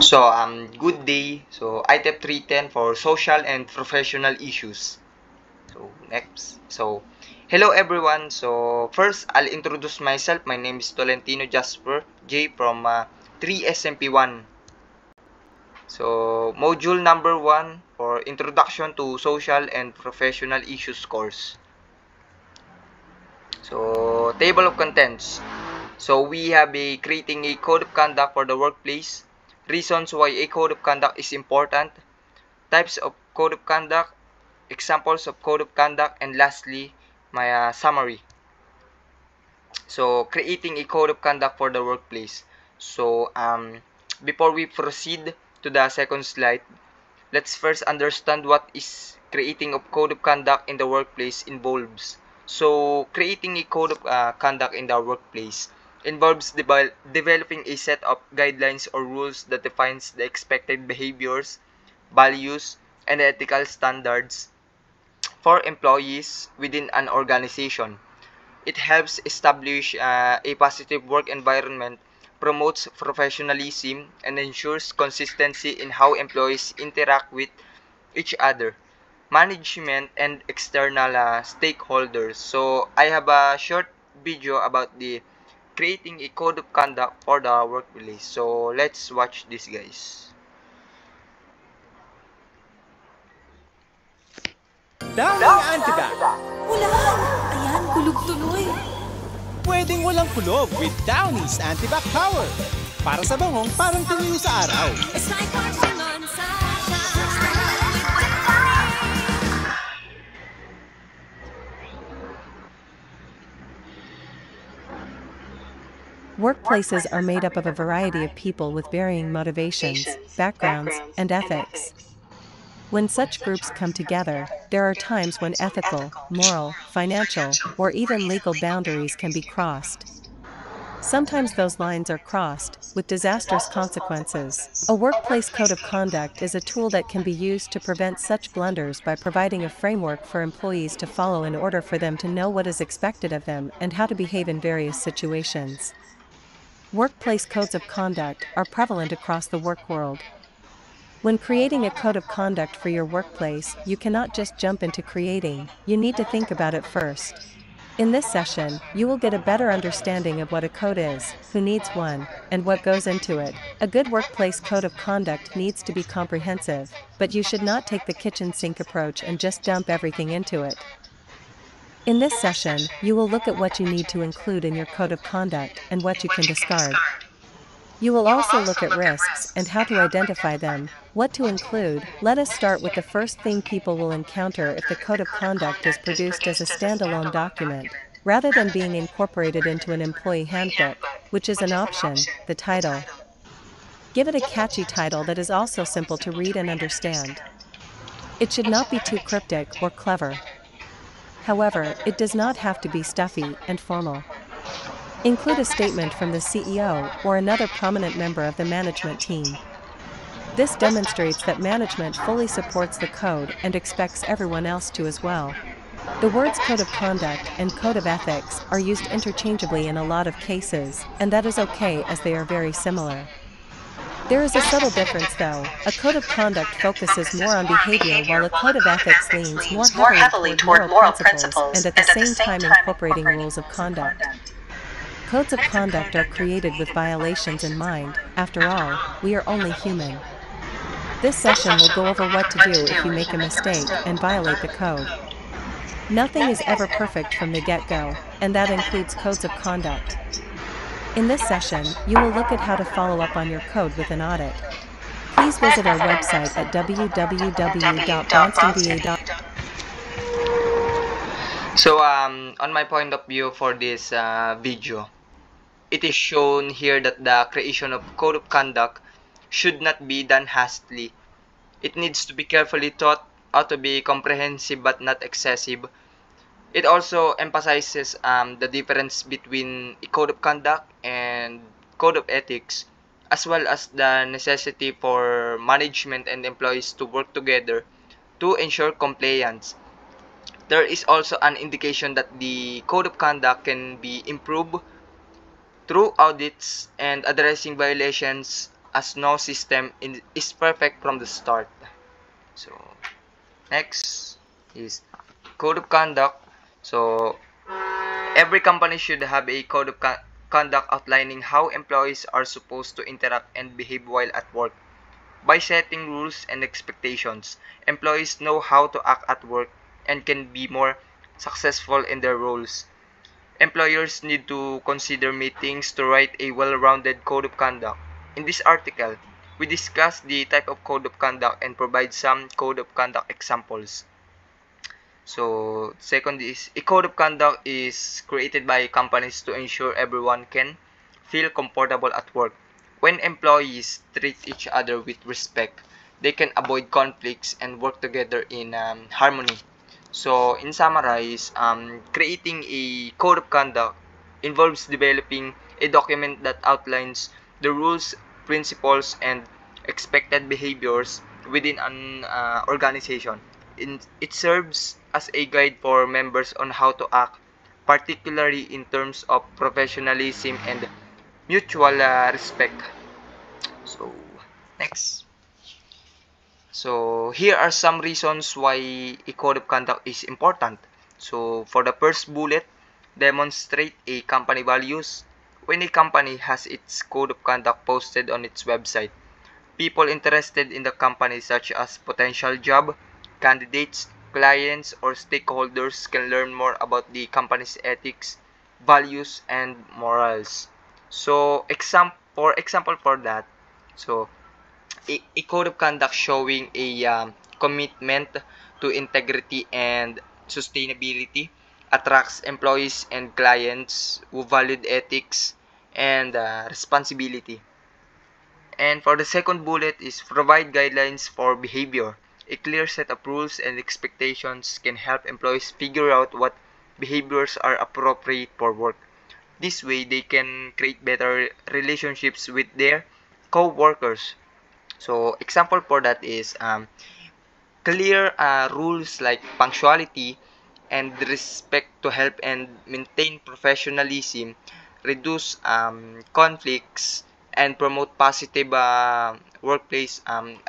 Good day. ITEP 310 for social and professional issues. Next. Hello everyone. First, I'll introduce myself. My name is Tolentino Jasper J from 3SMP1. Module number 1 for Introduction to Social and Professional Issues course. Table of contents. We have creating a code of conduct for the workplace, reasons why a code of conduct is important, types of code of conduct, examples of code of conduct, and lastly, my summary. Creating a code of conduct for the workplace. Before we proceed to the second slide, let's first understand what is creating a code of conduct in the workplace involves. Creating a code of conduct in the workplace involves developing a set of guidelines or rules that defines the expected behaviors, values, and ethical standards for employees within an organization. It helps establish a positive work environment, promotes professionalism, and ensures consistency in how employees interact with each other, management, and external stakeholders. So I have a short video about the creating a code of conduct for the workplace. So let's watch this, guys. Downing Antibac. Ulan! Ayan, kulog tuloy. Pwedeng walang kulob with Downy's Antibac Power. Para sa bangong parang tuloy sa araw. It's like washing on sunshine. Workplaces are made up of a variety of people with varying motivations, backgrounds, and ethics. When such groups come together, there are times when ethical, moral, financial, or even legal boundaries can be crossed. Sometimes those lines are crossed, with disastrous consequences. A workplace code of conduct is a tool that can be used to prevent such blunders by providing a framework for employees to follow in order for them to know what is expected of them and how to behave in various situations. Workplace codes of conduct are prevalent across the work world. When creating a code of conduct for your workplace, you cannot just jump into creating, you need to think about it first. In this session, you will get a better understanding of what a code is, who needs one, and what goes into it. A good workplace code of conduct needs to be comprehensive, but you should not take the kitchen sink approach and just dump everything into it. In this session, you will look at what you need to include in your code of conduct and what you can discard. You will also look at risks and how to identify them, what to include. Let us start with the first thing people will encounter if the code of conduct is produced as a standalone document, rather than being incorporated into an employee handbook, which is an option, the title. Give it a catchy title that is also simple to read and understand. It should not be too cryptic or clever. However, it does not have to be stuffy and formal. Include a statement from the CEO or another prominent member of the management team. This demonstrates that management fully supports the code and expects everyone else to as well. The words code of conduct and code of ethics are used interchangeably in a lot of cases, and that is okay as they are very similar. There is a subtle difference though. A code of conduct focuses more on behavior while a code of ethics leans more heavily toward moral principles and at the same time incorporating rules of conduct. Codes of conduct are created with violations in mind. After all, we are only human. This session will go over what to do if you make a mistake and violate the code. Nothing is ever perfect from the get-go, and that includes codes of conduct. In this session, you will look at how to follow up on your code with an audit. Please visit our website at www.bronstonva.com. On my point of view for this video, it is shown here that the creation of code of conduct should not be done hastily. It needs to be carefully thought out to be comprehensive but not excessive. It also emphasizes the difference between a code of conduct and code of ethics, as well as the necessity for management and employees to work together to ensure compliance. There is also an indication that the code of conduct can be improved through audits and addressing violations as no system is perfect from the start. So next is code of conduct. So every company should have a code of conduct outlining how employees are supposed to interact and behave while at work. By setting rules and expectations, employees know how to act at work and can be more successful in their roles. Employers need to consider meetings to write a well-rounded code of conduct. In this article, we discuss the type of code of conduct and provide some code of conduct examples. So, second is, a code of conduct is created by companies to ensure everyone can feel comfortable at work. When employees treat each other with respect, they can avoid conflicts and work together in harmony. So, in summarize, creating a code of conduct involves developing a document that outlines the rules, principles, and expected behaviors within an organization. It serves as a guide for members on how to act, particularly in terms of professionalism and mutual respect. So, next. So, here are some reasons why a code of conduct is important. So, for the first bullet, demonstrate a company values. When a company has its code of conduct posted on its website, people interested in the company, such as potential job candidates, clients, or stakeholders, can learn more about the company's ethics, values, and morals. So, for example, for that, so a code of conduct showing a commitment to integrity and sustainability attracts employees and clients who value ethics and responsibility. And for the second bullet is provide guidelines for behavior. A clear set of rules and expectations can help employees figure out what behaviors are appropriate for work. This way, they can create better relationships with their co-workers. So, example for that is clear rules like punctuality and respect to help and maintain professionalism, reduce conflicts, and promote positive workplace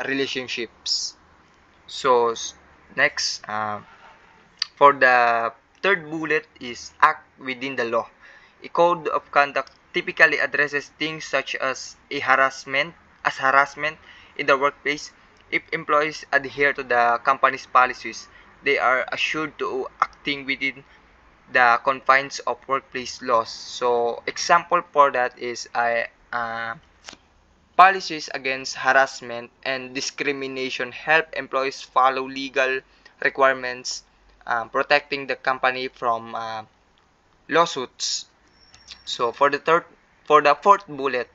relationships. So, next, for the third bullet is act within the law. A code of conduct typically addresses things such as harassment in the workplace. If employees adhere to the company's policies, they are assured to acting within the confines of workplace laws. So, example for that is policies against harassment and discrimination help employees follow legal requirements, protecting the company from lawsuits. So, for the fourth bullet,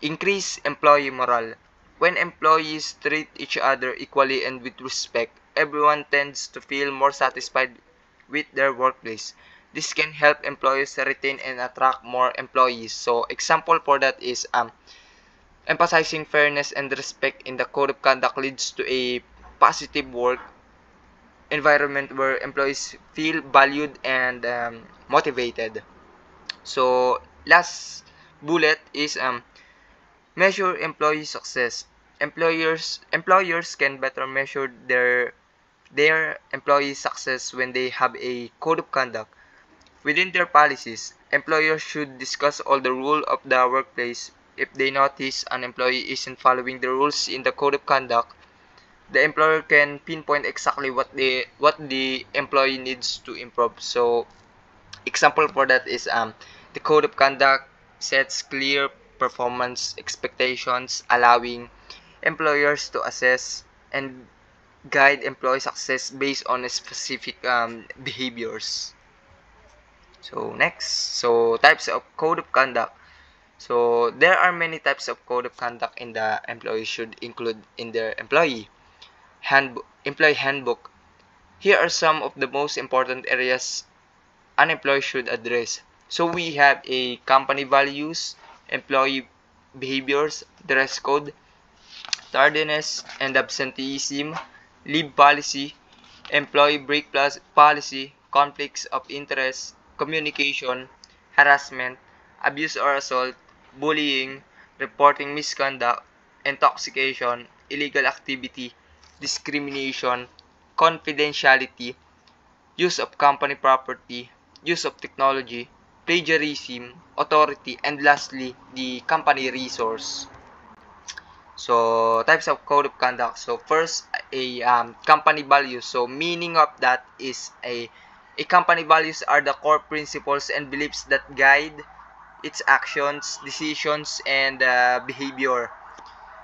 increase employee morale. When employees treat each other equally and with respect, everyone tends to feel more satisfied with their workplace. This can help employees retain and attract more employees. So, example for that is emphasizing fairness and respect in the code of conduct leads to a positive work environment where employees feel valued and motivated. So, last bullet is measure employee success. Employers can better measure their employee success when they have a code of conduct. Within their policies, employers should discuss all the rules of the workplace. If they notice an employee isn't following the rules in the code of conduct, the employer can pinpoint exactly what the employee needs to improve. So, example for that is the code of conduct sets clear performance expectations, allowing employers to assess and guide employee success based on specific behaviors. So, next, so types of code of conduct. So, there are many types of code of conduct in the employee should include in their employee handbook. Here are some of the most important areas an employee should address. So, we have a company values, employee behaviors, dress code, tardiness and absenteeism, leave policy, employee break plus policy, conflicts of interest, communication, harassment, abuse or assault, bullying, reporting misconduct, intoxication, illegal activity, discrimination, confidentiality, use of company property, use of technology, plagiarism, authority, and lastly, the company resource. So, types of code of conduct. So, first, a company values. So, meaning of that is a company values are the core principles and beliefs that guide its actions, decisions, and behavior.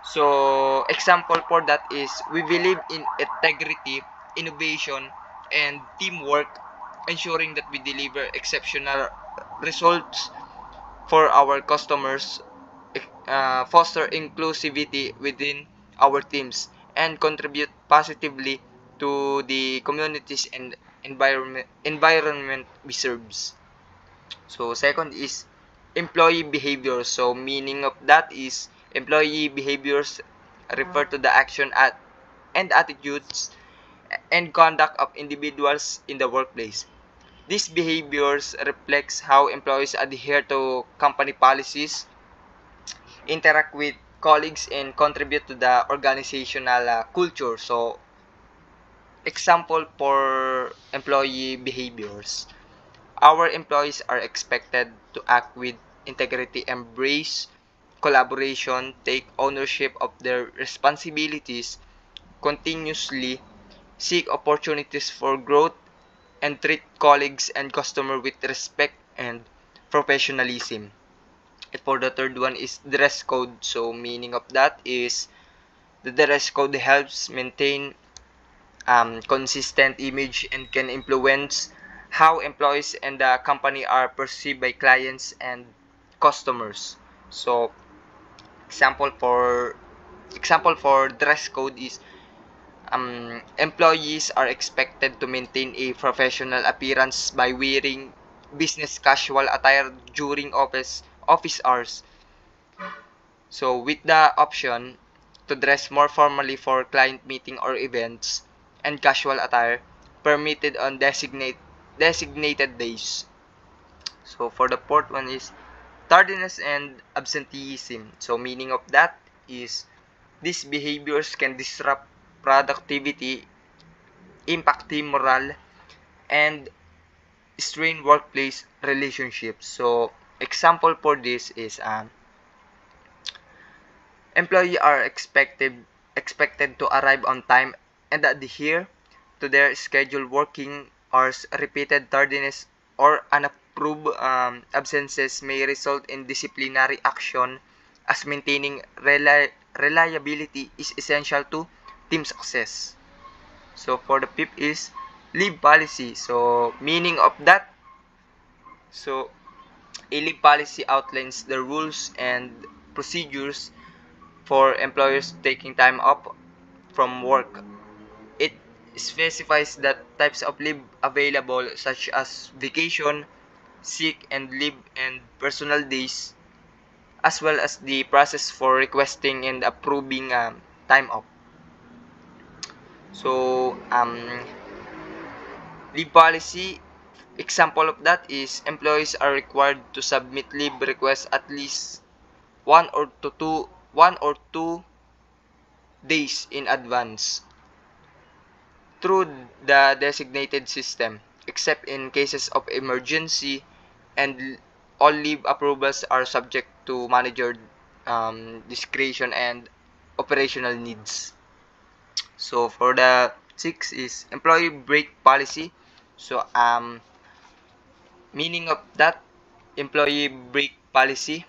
So, example for that is we believe in integrity, innovation, and teamwork, ensuring that we deliver exceptional results for our customers, foster inclusivity within our teams, and contribute positively to the communities and environment we serve. So second is employee behavior. So meaning of that is employee behaviors refer to the action at and attitudes and conduct of individuals in the workplace. These behaviors reflects how employees adhere to company policies, interact with colleagues, and contribute to the organizational culture. So example for employee behaviors. Our employees are expected to act with integrity, embrace collaboration, take ownership of their responsibilities, continuously seek opportunities for growth, and treat colleagues and customers with respect and professionalism. And for the third one is dress code. So meaning of that is the dress code helps maintain consistent image and can influence how employees and the company are perceived by clients and customers. So example for dress code is employees are expected to maintain a professional appearance by wearing business casual attire during office hours. So with the option to dress more formally for client meeting or events, and casual attire permitted on designated days. So for the fourth one is tardiness and absenteeism. So meaning of that is these behaviors can disrupt productivity, impact team morale, and strain workplace relationships. So example for this is employees are expected to arrive on time and adhere to their scheduled working hours. Repeated tardiness or unapproved absences may result in disciplinary action, as maintaining reliability is essential to team success. So for the fifth is leave policy. So meaning of that, so a leave policy outlines the rules and procedures for employers taking time off from work. It specifies that types of leave available, such as vacation, sick and leave, and personal days, as well as the process for requesting and approving time off. So leave policy, example of that is employees are required to submit leave requests at least 1 or 2 days in advance through the designated system, except in cases of emergency, and all leave approvals are subject to manager discretion and operational needs. So for the six is employee break policy. So meaning of that employee break policy.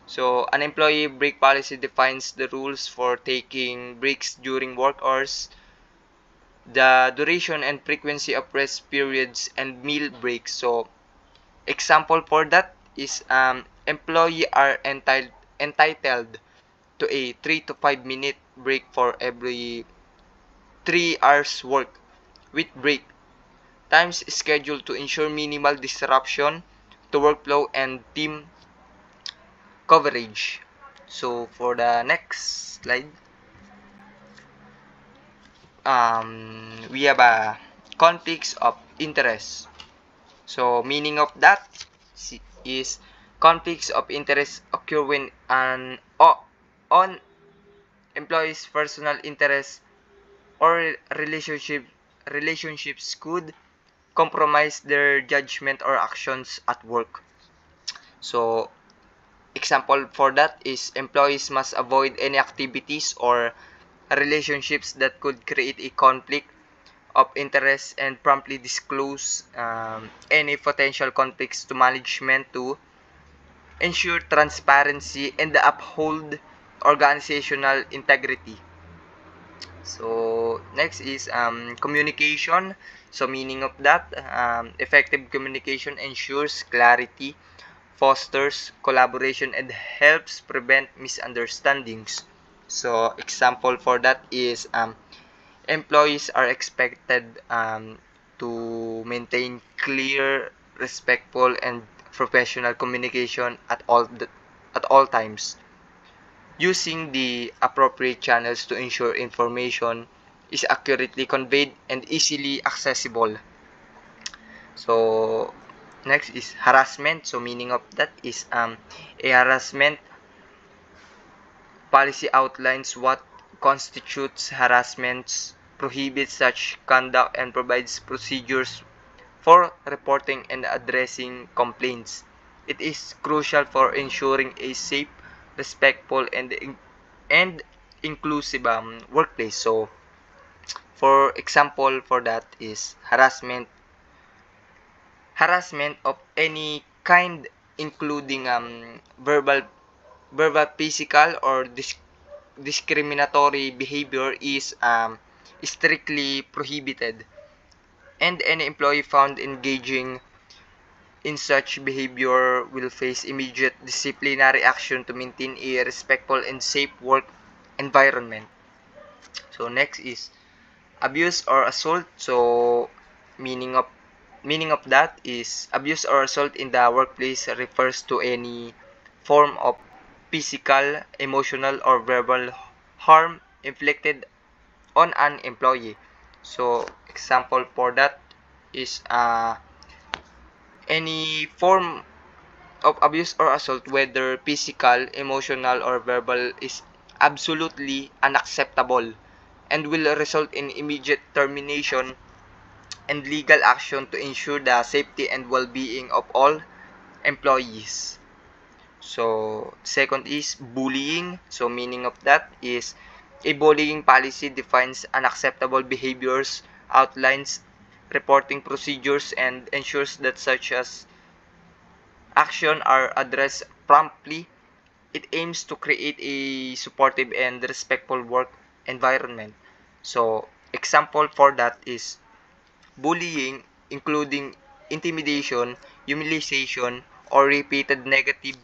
So an employee break policy defines the rules for taking breaks during work hours, the duration and frequency of rest periods, and meal breaks. So example for that is employee are entitled to a 3 to 5 minute break for every 3 hours work, with break times scheduled to ensure minimal disruption to workflow and team coverage. So for the next slide, we have a conflicts of interest. So meaning of that is Conflicts of interest occur when on employees' personal interests or relationships could compromise their judgment or actions at work. So, example for that is employees must avoid any activities or relationships that could create a conflict of interest and promptly disclose any potential conflicts to management to ensure transparency and uphold organizational integrity. So next is communication. So meaning of that, effective communication ensures clarity, fosters collaboration, and helps prevent misunderstandings. So example for that is employees are expected to maintain clear, respectful, and professional communication at all times, using the appropriate channels to ensure information is accurately conveyed and easily accessible. So next is harassment. So meaning of that is a harassment policy outlines what constitutes harassment, prohibits such conduct, and provides procedures for reporting and addressing complaints. It is crucial for ensuring a safe, respectful, and inclusive workplace. So, for example, for that is harassment of any kind, including verbal, physical, or discriminatory behavior is strictly prohibited, and any employee found engaging in such behavior will face immediate disciplinary action to maintain a respectful and safe work environment. So next is abuse or assault. So meaning of meaning of that is abuse or assault in the workplace refers to any form of physical, emotional, or verbal harm inflicted on an employee. So example for that is any form of abuse or assault, whether physical, emotional, or verbal, is absolutely unacceptable and will result in immediate termination and legal action to ensure the safety and well-being of all employees. So, second is bullying. So, meaning of that is a bullying policy defines unacceptable behaviors, outlines reporting procedures, and ensures that such as action are addressed promptly. It aims to create a supportive and respectful work environment. So, example for that is bullying, including intimidation, humiliation, or repeated negative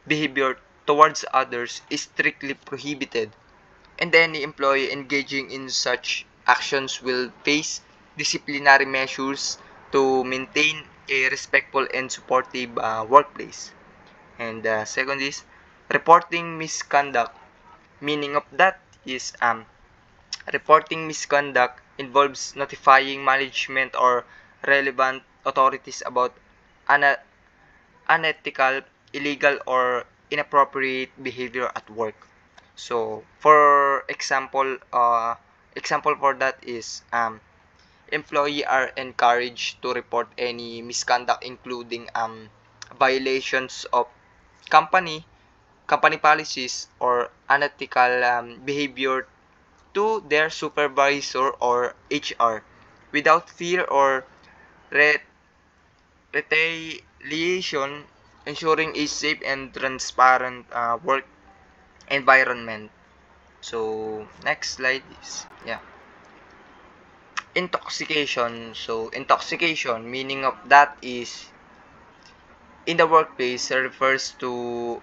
behavior towards others, is strictly prohibited, and any employee engaging in such actions will face disciplinary measures to maintain a respectful and supportive workplace. And second is reporting misconduct. Meaning of that is reporting misconduct involves notifying management or relevant authorities about ana- unethical, illegal, or inappropriate behavior at work. So, for example for that is employee are encouraged to report any misconduct, including violations of company company policies or unethical behavior to their supervisor or HR without fear or re- retaliation, ensuring a safe and transparent work environment. So next slide is intoxication. So intoxication, meaning of that is in the workplace, refers to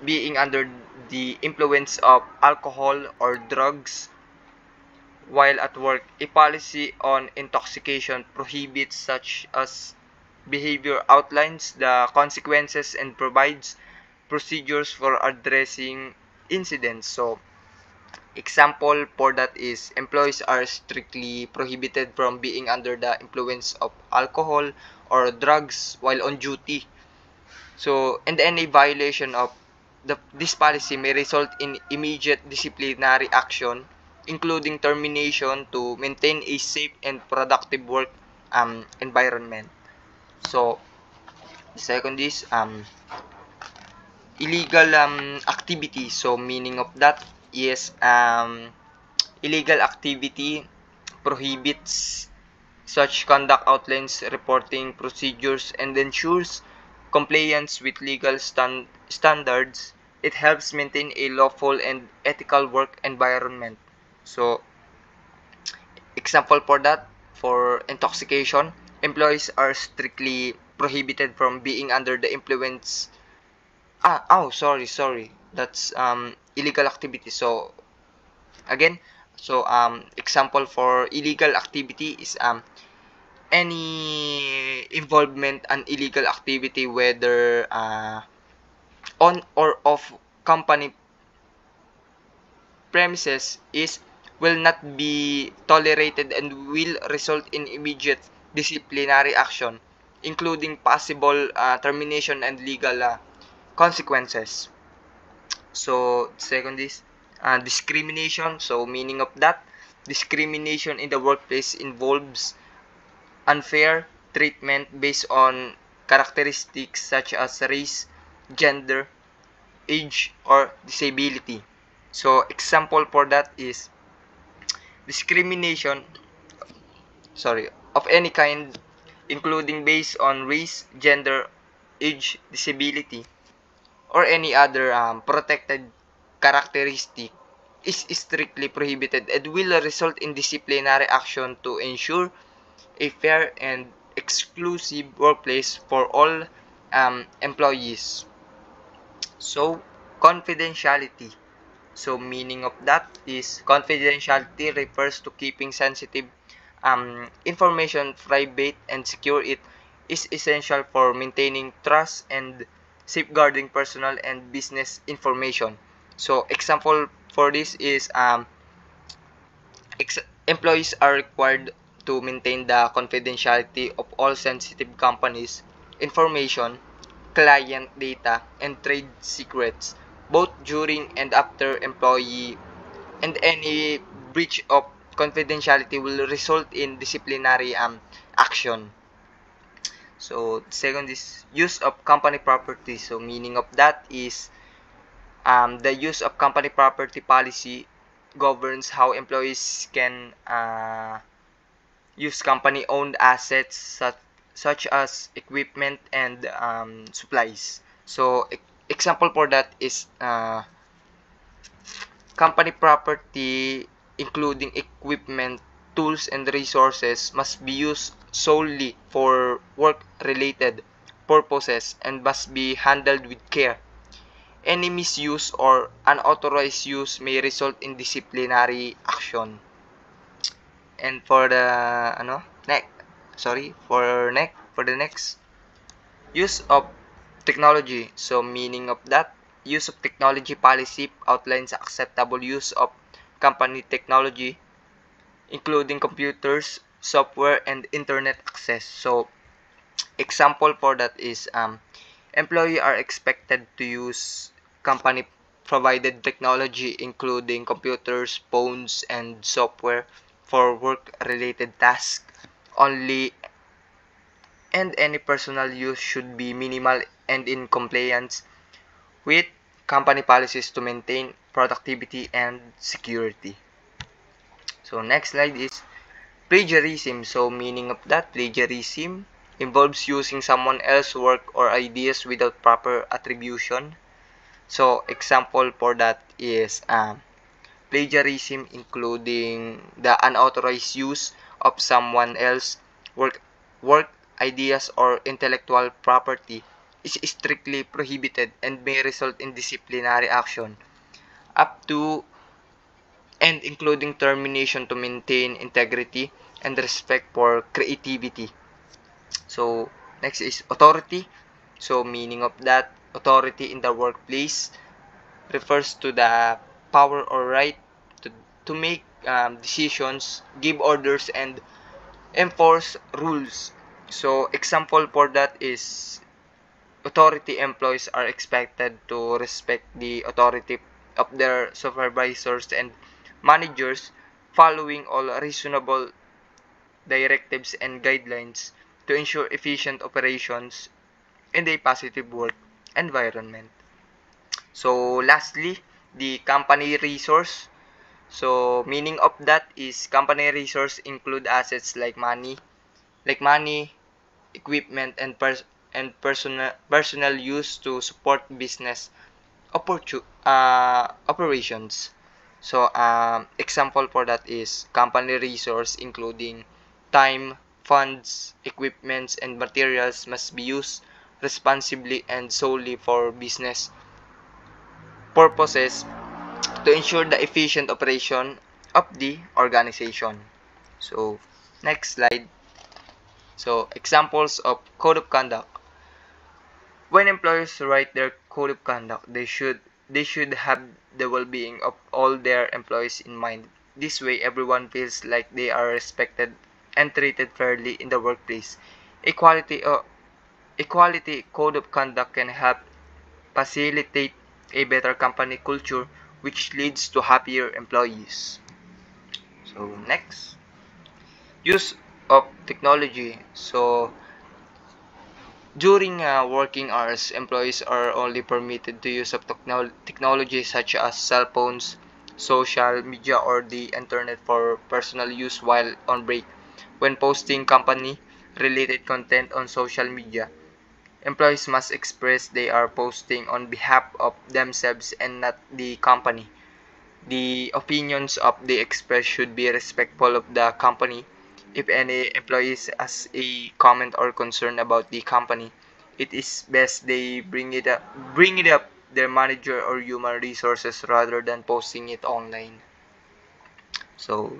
being under the influence of alcohol or drugs while at work. A policy on intoxication prohibits such as behavior, outlines the consequences, and provides procedures for addressing incidents. So example for that is employees are strictly prohibited from being under the influence of alcohol or drugs while on duty. So, and any violation of this policy may result in immediate disciplinary action, including termination, to maintain a safe and productive work environment. So, second is illegal activity. So, meaning of that is illegal activity prohibits such conduct, outlines reporting procedures, and ensures compliance with legal standards. It helps maintain a lawful and ethical work environment. So, example for that, for intoxication, employees are strictly prohibited from being under the influence. Sorry. That's illegal activity. So, again, so example for illegal activity is any involvement in illegal activity, whether on or off company premises, is will not be tolerated and will result in immediate disciplinary action, including possible termination and legal consequences. So, second is discrimination. So, meaning of that, discrimination in the workplace involves unfair treatment based on characteristics such as race, gender, age, or disability. So, example for that is discrimination, of any kind, including based on race, gender, age, disability, or any other protected characteristic, is strictly prohibited and will result in disciplinary action to ensure a fair and exclusive workplace for all employees. So, confidentiality. So, meaning of that is confidentiality refers to keeping sensitive information private and secure. It is essential for maintaining trust and safeguarding personal and business information. So, example for this is employees are required to maintain the confidentiality of all sensitive companies' information, client data, and trade secrets, both during and after employee, and any breach of confidentiality will result in disciplinary action. So, second is use of company property. So, meaning of that is the use of company property policy governs how employees can use company-owned assets such as equipment and supplies. So, example for that is company property, including equipment, tools, and resources, must be used solely for work-related purposes and must be handled with care. Any misuse or unauthorized use may result in disciplinary action. And for the for the next, use of technology. So, meaning of that, use of technology policy outlines acceptable use of company technology, including computers, software, and internet access. So, example for that is employees are expected to use company provided technology, including computers, phones, and software for work related tasks only, and any personal use should be minimal and in compliance with company policies to maintain productivity and security. So, next slide is plagiarism. So, meaning of that, plagiarism involves using someone else's work or ideas without proper attribution. So, example for that is plagiarism, including the unauthorized use of someone else's work, ideas, or intellectual property, is strictly prohibited and may result in disciplinary action up to and including termination to maintain integrity and respect for creativity. So, next is authority. So, meaning of that, authority in the workplace refers to the power or right to make decisions, give orders, and enforce rules. So, example for that is authority employees are expected to respect the authority of their supervisors and managers, following all reasonable directives and guidelines to ensure efficient operations and a positive work environment. So lastly, the company resource. So meaning of that is company resource include assets like money, equipment, and personal use to support business operations. So example for that is company resource including time, funds, equipments, and materials must be used responsibly and solely for business purposes to ensure the efficient operation of the organization. So next slide. So examples of code of conduct. When employers write their code of conduct, they should have the well-being of all their employees in mind. This way, everyone feels like they are respected and treated fairly in the workplace. Equality, uh, equality code of conduct can help facilitate a better company culture, which leads to happier employees. So next, use of technology. So during working hours, employees are only permitted to use of technology such as cell phones, social media, or the internet for personal use while on break. When posting company-related content on social media, employees must express they are posting on behalf of themselves and not the company. The opinions of the express should be respectful of the company. If any employees has a comment or concern about the company, it is best they bring it up their manager or human resources rather than posting it online. So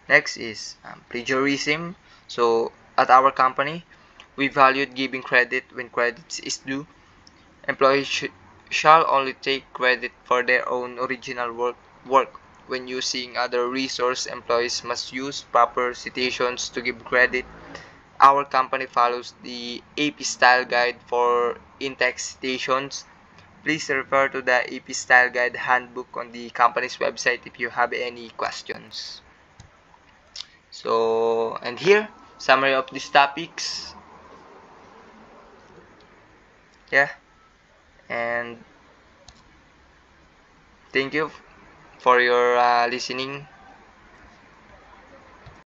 next is plagiarism. So at our company, we valued giving credit when credit is due. Employees shall only take credit for their own original work. When using other resource, employees must use proper citations to give credit. Our company follows the AP Style Guide for in-text citations. Please refer to the AP Style Guide handbook on the company's website if you have any questions. So, and here, summary of these topics. Yeah, and thank you for your listening.